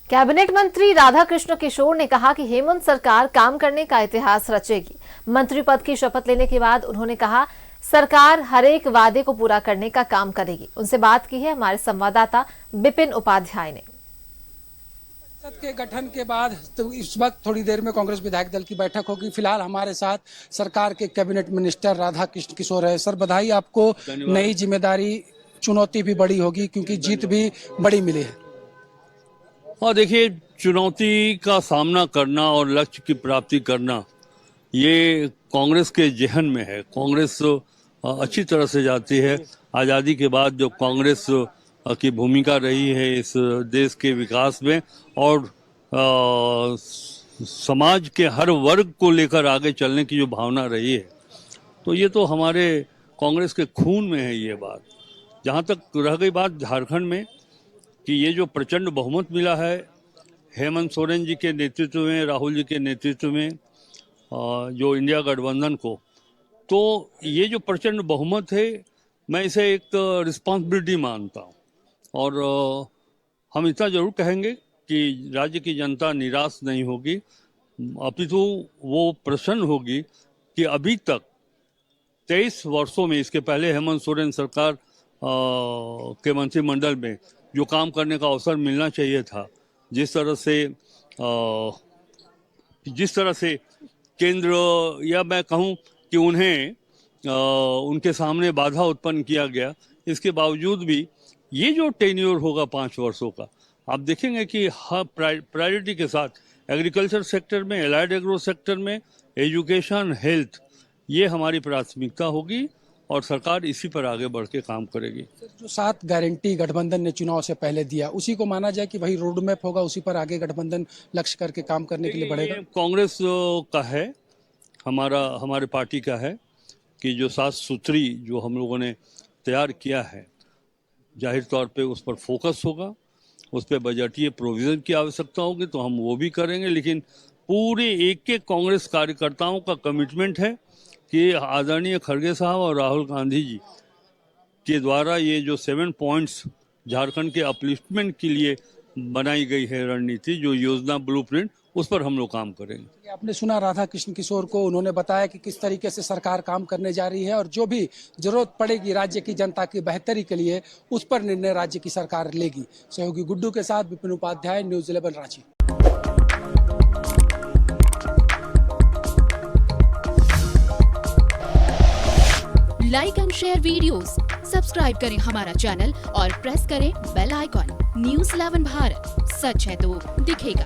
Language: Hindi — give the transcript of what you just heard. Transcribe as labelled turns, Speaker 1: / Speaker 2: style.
Speaker 1: कैबिनेट मंत्री राधाकृष्ण किशोर ने कहा कि हेमंत सरकार काम करने का इतिहास रचेगी। मंत्री पद की शपथ लेने के बाद उन्होंने कहा, सरकार हर एक वादे को पूरा करने का काम करेगी। उनसे बात की है हमारे संवाददाता विपिन उपाध्याय ने।
Speaker 2: संसद के गठन के बाद तो इस वक्त थोड़ी देर में कांग्रेस विधायक दल की बैठक होगी। फिलहाल हमारे साथ सरकार के कैबिनेट मिनिस्टर राधाकृष्ण किशोर है। सर, बधाई आपको। नई जिम्मेदारी, चुनौती भी बड़ी होगी क्योंकि जीत भी बड़ी मिली है।
Speaker 3: और देखिए, चुनौती का सामना करना और लक्ष्य की प्राप्ति करना ये कांग्रेस के जहन में है। कांग्रेस अच्छी तरह से जाती है। आज़ादी के बाद जो कांग्रेस की भूमिका रही है इस देश के विकास में और समाज के हर वर्ग को लेकर आगे चलने की जो भावना रही है, तो ये तो हमारे कांग्रेस के खून में है ये बात। जहाँ तक रह गई बात झारखंड में कि ये जो प्रचंड बहुमत मिला है हेमंत सोरेन जी के नेतृत्व में, राहुल जी के नेतृत्व में, जो इंडिया गठबंधन को, तो ये जो प्रचंड बहुमत है मैं इसे एक रिस्पॉन्सिबिलिटी मानता हूँ। और हम इतना जरूर कहेंगे कि राज्य की जनता निराश नहीं होगी, अपितु वो प्रसन्न होगी कि अभी तक 23 वर्षों में, इसके पहले हेमंत सोरेन सरकार के मंत्रिमंडल में जो काम करने का अवसर मिलना चाहिए था, जिस तरह से केंद्र, या मैं कहूं कि उन्हें उनके सामने बाधा उत्पन्न किया गया, इसके बावजूद भी ये जो टेन्योर होगा 5 वर्षों का, आप देखेंगे कि हर प्रायोरिटी के साथ एग्रीकल्चर सेक्टर में, एलाइड एग्रो सेक्टर में, एजुकेशन, हेल्थ, ये हमारी प्राथमिकता होगी और सरकार इसी पर आगे बढ़ के काम करेगी।
Speaker 2: जो 7 गारंटी गठबंधन ने चुनाव से पहले दिया, उसी को माना जाए कि वही रोड मैप होगा, उसी पर आगे गठबंधन लक्ष्य करके काम करने के लिए बढ़ेगा।
Speaker 3: कांग्रेस का है, हमारे पार्टी का है कि जो 7 सूत्री जो हम लोगों ने तैयार किया है, जाहिर तौर पे उस पर फोकस होगा, उस पर बजटीय प्रोविजन की आवश्यकता होगी तो हम वो भी करेंगे। लेकिन पूरे एक कांग्रेस कार्यकर्ताओं का कमिटमेंट है कि आदरणीय खड़गे साहब और राहुल गांधी जी के द्वारा ये जो 7 पॉइंट्स झारखंड के अपलिफ्टमेंट के लिए बनाई गई है रणनीति, जो योजना ब्लूप्रिंट, उस पर हम लोग काम करेंगे।
Speaker 2: आपने सुना राधाकृष्ण किशोर को, उन्होंने बताया कि किस तरीके से सरकार काम करने जा रही है और जो भी जरूरत पड़ेगी राज्य की जनता की बेहतरी के लिए, उस पर निर्णय राज्य की सरकार लेगी। सहयोगी गुड्डू के साथ Vipin Upadhyay, news 11 Ranchi.
Speaker 4: Like and share videos, subscribe करें हमारा चैनल और प्रेस करें बेल आइकॉन। न्यूज़ 11 भारत, सच है तो दिखेगा।